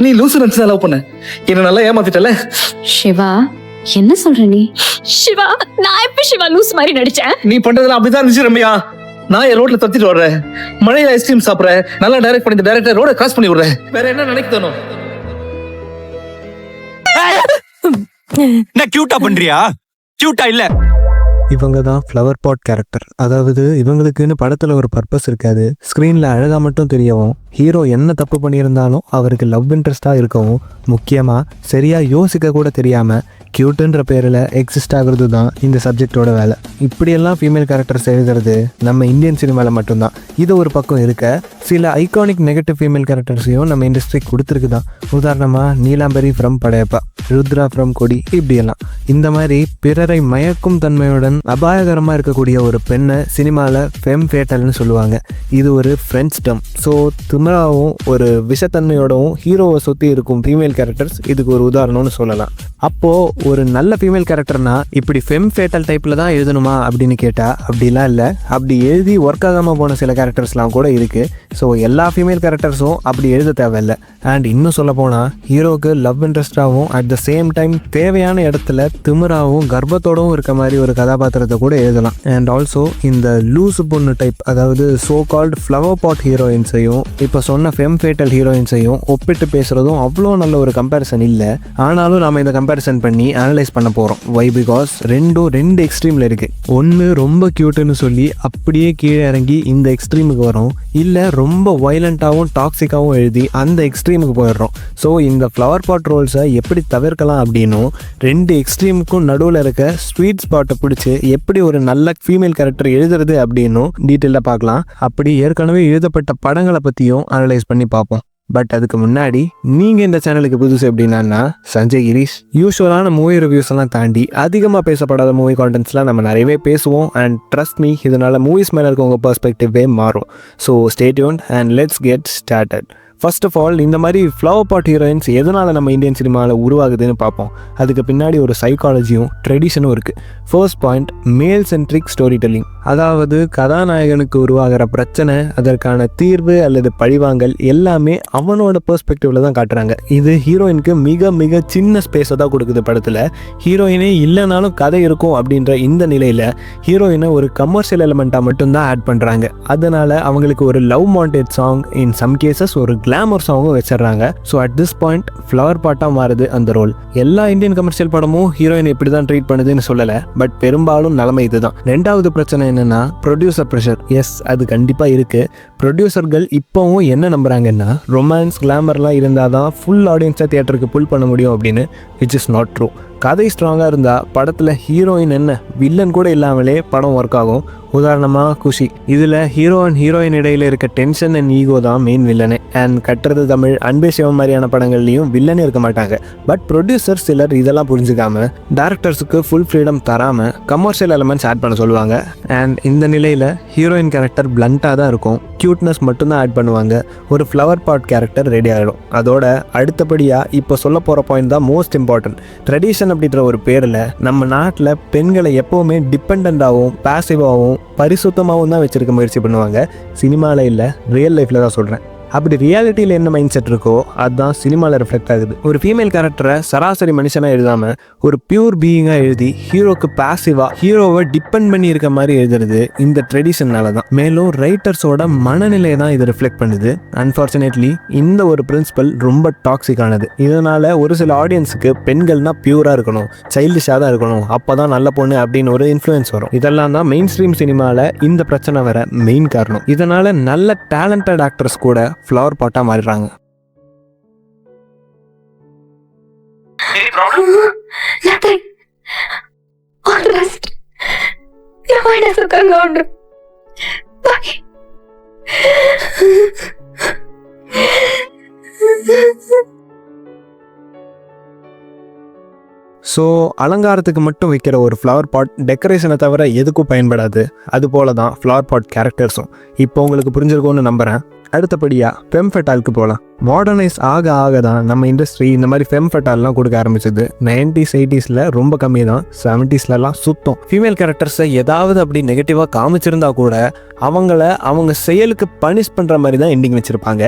நீ லூசு நினைச்சு லவ் பண்ண, என்ன நல்லா ஏமாத்திட்டல. சிவா என்ன சொல்ற நீ? சிவா, நான் எப்ப சிவா லூஸ் மாதிரி நடிச்சேன்? நீ பண்றதுல அப்படிதான் இருந்துச்சு ரம்யா. நான் என் ரோட்ல தத்திட்டு வர்றேன், மழையில ஐஸ்கிரீம் சாப்பிடுறேன், நல்லா டைரக்ட் பண்ணி டைரக்டர் ரோட கிராஸ் பண்ணி விடுறேன். வேற என்ன நினைக்க தோணும்? என்ன கியூட்டா பண்றியா? கியூட்டா இல்ல. இவங்க தான் ஃப்ளவர் பாட் கேரக்டர். அதாவது இவங்களுக்குன்னு படத்தில் ஒரு பர்பஸ் இருக்காது. ஸ்க்ரீனில் அழகாக மட்டும் தெரியவும், ஹீரோ என்ன தப்பு பண்ணியிருந்தாலும் அவருக்கு லவ் இன்ட்ரெஸ்டாக இருக்கவும், முக்கியமாக சரியாக யோசிக்க கூட தெரியாமல் க்யூட்டுன்ற பேரில் எக்ஸிஸ்ட் ஆகிறது தான் இந்த சப்ஜெக்டோட வேலை. இப்படியெல்லாம் ஃபீமேல் கேரக்டர்ஸ் எழுதுறது நம்ம இந்தியன் சினிமாவில் மட்டும்தான். இது ஒரு பக்கம் இருக்க, சில ஐகானிக் நெகட்டிவ் ஃபீமேல் கேரக்டர்ஸையும் நம்ம இண்டஸ்ட்ரி கொடுத்துருக்கு தான். உதாரணமாக நீலாம்பரி ஃப்ரம் படையப்பா, ருத்ரா ஃப்ரம் கொடி, இப்படியெல்லாம். இந்த மாதிரி பிறரை மயக்கும் தன்மையுடன் அபாயகரமாக இருக்கக்கூடிய ஒரு பெண்ணை சினிமாவில் ஃபெம் ஃபேட்டல்னு சொல்லுவாங்க. இது ஒரு ஃப்ரெஞ்ச் டேர்ம். ஸோ திமிராவும் ஒரு விஷத்தன்மையோடவும் ஹீரோவை சுற்றி இருக்கும் ஃபீமேல் கேரக்டர்ஸ் இதுக்கு ஒரு உதாரணம்னு சொல்லலாம். அப்போது ஒரு நல்ல ஃபீமேல் கேரக்டர்னா இப்படி ஃபெம் ஃபேட்டல் டைப்பில் தான் எழுதணுமா அப்படின்னு கேட்டால் அப்படிலாம் இல்லை. அப்படி எழுதி ஒர்க் ஆகாமல் போன சில கேரக்டர்ஸ்லாம் கூட இருக்குது. ஸோ எல்லா ஃபீமேல் கேரக்டர்ஸும் அப்படி எழுத தேவையில்லை. அண்ட் இன்னும் சொல்ல போனால் ஹீரோவுக்கு லவ் இன்ட்ரெஸ்டாகவும் அட் த சேம் டைம் தேவையான இடத்துல திமிராகவும் கர்ப்பத்தோடவும் இருக்க மாதிரி ஒரு கதாபாத்திரத்தை கூட எழுதலாம். அண்ட் ஆல்சோ இந்த லூசு பொண்ணு டைப், அதாவது சோ கால்டு ஃப்ளவர் பாட் ஹீரோயின்ஸையும் இப்போ சொன்ன ஃபெம் ஃபேட்டல் ஹீரோயின்ஸையும் ஒப்பிட்டு பேசுகிறதும் அவ்வளோ நல்ல ஒரு கம்பேரிசன் இல்லை. ஆனாலும் நம்ம இந்த கம்பேரிசன் பண்ணி அனலைஸ் பண்ண போகிறோம். வை? பிகாஸ் ரெண்டு எக்ஸ்ட்ரீமில் இருக்குது. ஒன்று ரொம்ப க்யூட்டுன்னு சொல்லி அப்படியே கீழே இறங்கி இந்த எக்ஸ்ட்ரீமுக்கு வரும், இல்லை ரொம்ப வைலண்ட்டாகவும் டாக்ஸிக்காகவும் எழுதி அந்த எக்ஸ்ட்ரீமுக்கு போயிடுறோம். ஸோ இந்த ஃப்ளவர் பாட் ரோல்ஸை எப்படி தவிர்க்கலாம் அப்படின்னும், ரெண்டு எக்ஸ்ட்ரீமுக்கும் நடுவில் இருக்க ஸ்வீட் ஸ்பாட்டை பிடிச்சி எப்படி ஒரு நல்ல ஃபீமேல் கேரக்டர் எழுதுறது அப்படின்னும் டீட்டெயிலாக பார்க்கலாம். அப்படி ஏற்கனவே எழுதப்பட்ட படங்களை பற்றியும் அனலைஸ் பண்ணி பார்ப்போம். பட் அதுக்கு முன்னாடி நீங்கள் இந்த சேனலுக்கு புதுசு எப்படின்னா, சஞ்சய் கிரீஷ் யூஸ்வலான மூவி ரிவ்யூஸ் எல்லாம் தாண்டி அதிகமாக பேசப்படாத மூவி கான்டென்ட்ஸ்லாம் நம்ம நிறையவே பேசுவோம். அண்ட் ட்ரஸ்ட் மீ, இதனால் மூவிஸ் மேலே இருக்க உங்கள் பெர்ஸ்பெக்டிவே மாறும். So stay tuned and let's get started. First of all, இந்த மாதிரி ஃப்ளவர் பாட் ஹீரோயின்ஸ் எதனால் நம்ம இந்தியன் சினிமாவில் உருவாகுதுன்னு பார்ப்போம். அதுக்கு பின்னாடி ஒரு சைக்காலஜியும் ட்ரெடிஷனும் இருக்குது. ஃபர்ஸ்ட் பாயிண்ட், மேல் சென்ட்ரிக் ஸ்டோரி டெல்லிங். அதாவது கதாநாயகனுக்கு உருவாகிற பிரச்சனை, அதற்கான தீர்வு அல்லது பழிவாங்கல் எல்லாமே அவனோட பெர்ஸ்பெக்டிவ்ல தான் காட்டுறாங்க. இது ஹீரோயினுக்கு மிக மிக சின்ன ஸ்பேஸை தான் கொடுக்குது படத்தில். ஹீரோயினே இல்லைனாலும் கதை இருக்கும் அப்படின்ற இந்த நிலையில் ஹீரோயினை ஒரு கமர்ஷியல் எலிமெண்ட்டாக மட்டும்தான் ஆட் பண்ணுறாங்க. அதனால் அவங்களுக்கு ஒரு love montage song, in some cases ஒரு கிளாமர் சாங்கும் வச்சிடறாங்க. So at this point flower பாட்டாக மாறுது அந்த ரோல். எல்லா இந்தியன் கமர்ஷியல் படமும் ஹீரோயின் இப்படி தான் ட்ரீட் பண்ணுதுன்னு சொல்லலை, பட் பெரும்பாலும் நிலைமை இதுதான். ரெண்டாவது பிரச்சனை என்னன்னா, ப்ரொடியூசர் ப்ரெஷர். எஸ், அது கண்டிப்பாக இருக்குது. ப்ரொடியூசர்கள் இப்போவும் என்ன நம்புறாங்கன்னா, ரொமான்ஸ் கிளாமர்லாம் இருந்தால் தான் ஃபுல் ஆடியன்ஸை தியேட்டருக்கு புல் பண்ண முடியும் அப்படின்னு. Which is not true. கதை ஸ்ட்ராங்காக இருந்தால் படத்தில் ஹீரோயின் என்ன வில்லன் கூட இல்லாமலே படம் ஒர்க் ஆகும். உதாரணமாக குஷி, இதில் ஹீரோ அண்ட் ஹீரோயின் இடையில் இருக்க டென்ஷன் அண்ட் ஈகோ தான் மெயின் வில்லனே. அண்ட் கட்டுறது தமிழ், அன்பே சிவம் மாதிரியான படங்கள்லையும் வில்லனே இருக்க மாட்டாங்க. பட் ப்ரொடியூசர் சிலர் இதெல்லாம் புரிஞ்சுக்காம டேரக்டர்ஸுக்கு ஃபுல் ஃப்ரீடம் தராமல் கமர்ஷியல் எலமெண்ட்ஸ் ஆட் பண்ண சொல்லுவாங்க. அண்ட் இந்த நிலையில் ஹீரோயின் கேரக்டர் பிளண்ட்டாக தான் இருக்கும், க்யூட்னஸ் மட்டும்தான் ஆட் பண்ணுவாங்க. ஒரு ஃப்ளவர் பாட் கேரக்டர் ரெடி ஆகிடும். அதோட அடுத்தபடியாக இப்போ சொல்ல போகிற பாயிண்ட் தான் மோஸ்ட் இம்பார்ட்டன்ட். ட்ரெடிஷன் அப்படின்ற ஒரு பேரில் நம்ம நாட்டில் பெண்களை எப்போவுமே டிபெண்டாகவும் பாசிவாகவும் பரிசுத்தமாகவும் தான் வச்சிருக்க முயற்சி பண்ணுவாங்க. சினிமாவில் இல்லை, ரியல் லைஃப்பில் தான் சொல்கிறேன். அப்படி ரியாலிட்டியில் என்ன மைண்ட் செட் இருக்கோ அதுதான் சினிமாவில் ரிஃப்ளெக்ட் ஆகுது. ஒரு ஃபீமேல் கேரக்டரை சராசரி மனுஷனாக எழுதாமல் ஒரு பியூர் பீயிங்காக எழுதி ஹீரோக்கு பாசிவாக ஹீரோவை டிபெண்ட் பண்ணி இருக்க மாதிரி எழுதுறது இந்த ட்ரெடிஷனால தான். மேலும் ரைட்டர்ஸோட மனநிலையை தான் இது ரிஃப்ளெக்ட் பண்ணுது. அன்ஃபார்ச்சுனேட்லி இந்த ஒரு பிரின்சிபல் ரொம்ப டாக்ஸிக்கானது. இதனால் ஒரு சில ஆடியன்ஸுக்கு பெண்கள்னா பியூராக இருக்கணும், சைல்டிஷாக தான் இருக்கணும், அப்போ தான் நல்ல பொண்ணு அப்படின்னு ஒரு இன்ஃப்ளூயன்ஸ் வரும். இதெல்லாம் தான் மெயின் ஸ்ட்ரீம் சினிமாவில் இந்த பிரச்சனை வர மெயின் காரணம். இதனால் நல்ல டேலண்டட் ஆக்டர்ஸ் கூட ஃப்ளவர் பாட்டா மாறிடுறாங்க. Nothing. All rest. Your mind has to come down. Bye. So அலங்காரத்துக்கு மட்டும் வைக்கிற ஒரு ஃப்ளவர் பாட் டெக்கரேஷனை தவிர எதுக்கும் பயன்படாது. அதுபோல தான் ஃப்ளவர் பாட் கேரக்டர்ஸும். இப்போ உங்களுக்கு புரிஞ்சிருக்கும்னு நம்புகிறேன். அடுத்தபடியாக ஃபெம் ஃபேட்டாலுக்கு போகலாம். மாடர்னைஸ் ஆக ஆக தான் நம்ம இண்டஸ்ட்ரி இந்த மாதிரி ஃபெம் ஃபெட்டால்லாம் கொடுக்க ஆரம்பிச்சது. 90s 80s ரொம்ப கம்மி தான், 70sலாம் சுத்தம். ஃபீமேல் கேரக்டர்ஸை ஏதாவது அப்படி நெகட்டிவாக காமிச்சிருந்தா கூட அவங்க செயலுக்கு பனிஷ் பண்ணுற மாதிரி தான் எண்டிங் வச்சுருப்பாங்க.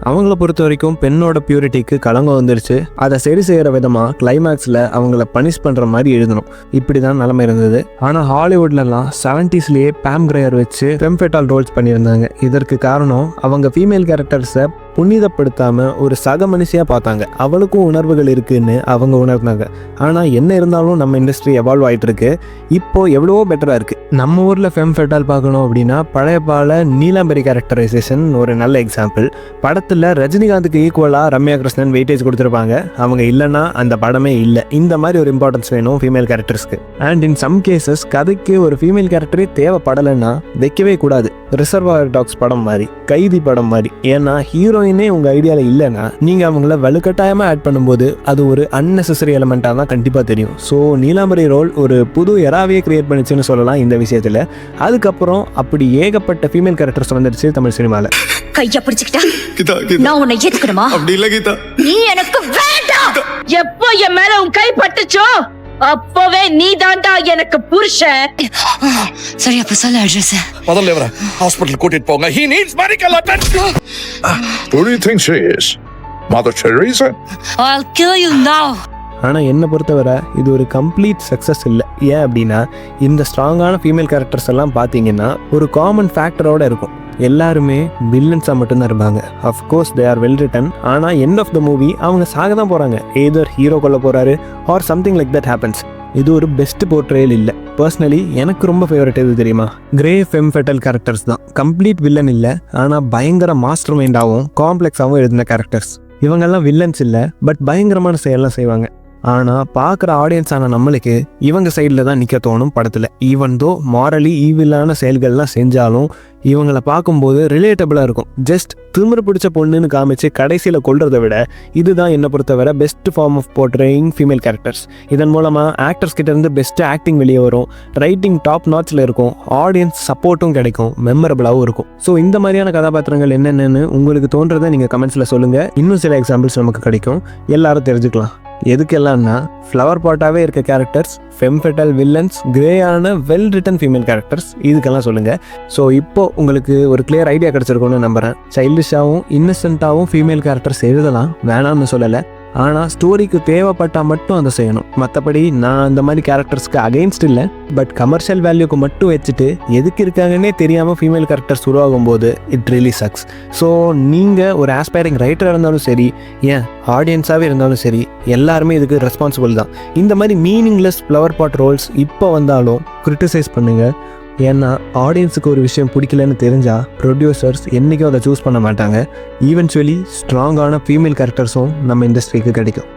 அவங்கள பொறுத்த வரைக்கும் பெண்ணோட பியூரிட்டிக்கு களங்கம் வந்துருச்சு, அதை சரி செய்கிற விதமாக கிளைமேக்ஸில் அவங்கள பனிஷ் பண்ணுற மாதிரி எழுதணும். இப்படி தான் நிலைமை இருந்தது. ஆனால் ஹாலிவுட்லலாம் 70sலேயே பேம் கிரேயர் வச்சு ஃபெம் ஃபெட்டால் ரோல்ஸ் பண்ணியிருந்தாங்க. இதற்கு காரணம் அவங்க ஃபீமேல் கேரக்டர்ஸை புனிதப்படுத்தாமல் ஒரு சக மனுஷியாக பார்த்தாங்க. அவளுக்கும் உணர்வுகள் இருக்குன்னு அவங்க உணர்ந்தாங்க. ஆனால் என்ன இருந்தாலும் நம்ம இண்டஸ்ட்ரி எவால்வ் ஆகிட்டு இருக்கு. இப்போது எவ்வளவோ பெட்டராக இருக்குது. நம்ம ஊரில் ஃபெம் ஃபெட்டால் பார்க்கணும் அப்படின்னா பழைய பால நீலாம்பரி கேரக்டரைசேஷன் ஒரு நல்ல எக்ஸாம்பிள். படத்தில் ரஜினிகாந்துக்கு ஈக்குவலாக ரம்யா கிருஷ்ணன் வெயிட்டேஜ் கொடுத்துருப்பாங்க. அவங்க இல்லைன்னா அந்த படமே இல்லை. இந்த மாதிரி ஒரு இம்பார்ட்டன்ஸ் வேணும் ஃபீமேல் கேரக்டர்ஸ்க்கு. அண்ட் இன் சம் கேசஸ் கதைக்கு ஒரு ஃபீமேல் கேரக்டரே தேவைப்படலைன்னா வைக்கவே கூடாது. ரிசர்வாயர் டாக்ஸ் படம் மாதிரி, கைதி படம் மாதிரி. ஏன்னா ஹீரோயினே உங்கள் ஐடியாவில் இல்லைன்னா நீங்கள் அவங்கள வலுக்கட்டாயமாக ஆட் பண்ணும்போது அது ஒரு அன்னெசரி எலமெண்ட்டாக தான் கண்டிப்பாக தெரியும். ஸோ நீலாம்பரி ரோல் ஒரு புது எராவையே கிரியேட் பண்ணிச்சுன்னு சொல்லலாம் இந்த விஷயத்தில். அதுக்கப்புறம் அப்படி ஏகப்பட்ட ஃபீமேல் கேரக்டர்ஸ் வந்துடுச்சு தமிழ் சினிமாவில். கைய பிடிச்சுக்கிட்டா கீதா கீதா நான் உன்னை ஏத்துக்கணுமா? அப்படி இல்ல கீதா, நீ எனக்கு வேண்டாம். எப்போ என் மேல உன் கை பட்டுச்சோ அப்பவே நீ தாண்டா எனக்கு புருஷன். சரி அப்ப சொல்ல அட்ரஸ். முதல்ல இவரை ஹாஸ்பிடல் கூட்டிட்டு போங்க. He needs medical attention. Who do you think she is? Mother Teresa? I'll kill you now. ஆனால் என்னை பொறுத்தவரை இது ஒரு கம்ப்ளீட் சக்ஸஸ் இல்லை. ஏன் அப்படின்னா இந்த ஸ்ட்ராங்கான ஃபீமேல் கேரக்டர்ஸ் எல்லாம் பார்த்தீங்கன்னா ஒரு காமன் ஃபேக்டரோடு இருக்கும். எல்லாருமே வில்லன்ஸாக மட்டும்தான் இருப்பாங்க. Of course they are well written. ஆனால் எண்ட் ஆஃப் த மூவி அவங்க சாக தான் போகிறாங்க. எதர் ஹீரோ கொல்ல போகிறாரு or something like that happens. இது ஒரு பெஸ்ட் போர்ட்ரேல் இல்லை. பர்சனலி எனக்கு ரொம்ப ஃபேவரட் எது தெரியுமா? கிரே ஃபெம் ஃபெட்டல் கேரக்டர்ஸ் தான். கம்ப்ளீட் வில்லன் இல்லை, ஆனால் பயங்கர மாஸ்டர் மைண்டாகவும் காம்ப்ளெக்ஸாகவும் எழுதின கேரக்டர்ஸ். இவங்கெல்லாம் வில்லன்ஸ் இல்லை, பட் பயங்கரமான செயலாம் செய்வாங்க. ஆனால் பார்க்குற ஆடியன்ஸான நம்மளுக்கு இவங்க சைடில் தான் நிற்க தோணும் படத்தில். ஈவன் தோ மாரலி ஈவிலான செயல்கள்லாம் செஞ்சாலும் இவங்களை பார்க்கும்போது ரிலேட்டபிளாக இருக்கும். ஜஸ்ட் திமிரு பிடிச்ச பொண்ணுன்னு காமிச்சு கடைசியில் கொள்றதை விட இதுதான் என்னை பொறுத்தவரை best form of portraying female characters. இதன் மூலமாக ஆக்டர்ஸ் கிட்டேருந்து பெஸ்ட்டு ஆக்டிங் வெளியே வரும், ரைட்டிங் டாப் நாட்சில் இருக்கும், ஆடியன்ஸ் சப்போர்ட்டும் கிடைக்கும், மெமரபிளாகவும் இருக்கும். ஸோ இந்த மாதிரியான கதாபாத்திரங்கள் என்னென்னு உங்களுக்கு தோன்றதை நீங்கள் கமெண்ட்ஸில் சொல்லுங்கள். இன்னும் சில எக்ஸாம்பிள்ஸ் நமக்கு கிடைக்கும், எல்லாரும் தெரிஞ்சுக்கலாம். எதுக்கெல்லாம்னா ஃப்ளவர் பாட்டாகவே இருக்க கேரக்டர்ஸ், ஃபெம் ஃபெட்டல் வில்லன்ஸ், கிரேயான வெல் ரிட்டன் ஃபீமேல் கேரக்டர்ஸ், இதுக்கெல்லாம் சொல்லுங்கள். ஸோ இப்போ உங்களுக்கு ஒரு கிளியர் ஐடியா கிடச்சிருக்கும்னு நம்புகிறேன். சைல்டிஷாகவும் இன்னசென்ட்டாகவும் ஃபீமேல் கேரக்டர்ஸ் எழுதலாம், வேணாம்னு சொல்லலை. ஆனால் ஸ்டோரிக்கு தேவைப்பட்டால் மட்டும் அதை செய்யணும். மற்றபடி நான் அந்த மாதிரி கேரக்டர்ஸ்க்கு அகெயின்ஸ்ட் இல்லை. பட் கமர்ஷியல் வேல்யூக்கு மட்டும் வச்சுட்டு எதுக்கு இருக்காங்கன்னே தெரியாமல் ஃபீமேல் கேரக்டர்ஸ் உருவாகும் போது இட் ரியலி சக்ஸ். ஸோ நீங்கள் ஒரு ஆஸ்பைரிங் ரைட்டராக இருந்தாலும் சரி, ஏன் ஆடியன்ஸாகவே இருந்தாலும் சரி, எல்லாருமே இதுக்கு ரெஸ்பான்சிபிள் தான். இந்த மாதிரி மீனிங்லெஸ் ஃப்ளவர் பாட் ரோல்ஸ் இப்போ வந்தாலும் கிரிட்டிசைஸ் பண்ணுங்கள். ஏன்னா ஆடியன்ஸுக்கு ஒரு விஷயம் பிடிக்கலன்னு தெரிஞ்சால் ப்ரொடியூசர்ஸ் என்றைக்கும் அதை சூஸ் பண்ண மாட்டாங்க. ஈவென்ச்சுவலி ஸ்ட்ராங்கான ஃபீமேல் கேரக்டர்ஸும் நம்ம இண்டஸ்ட்ரிக்கு கிடைக்கும்.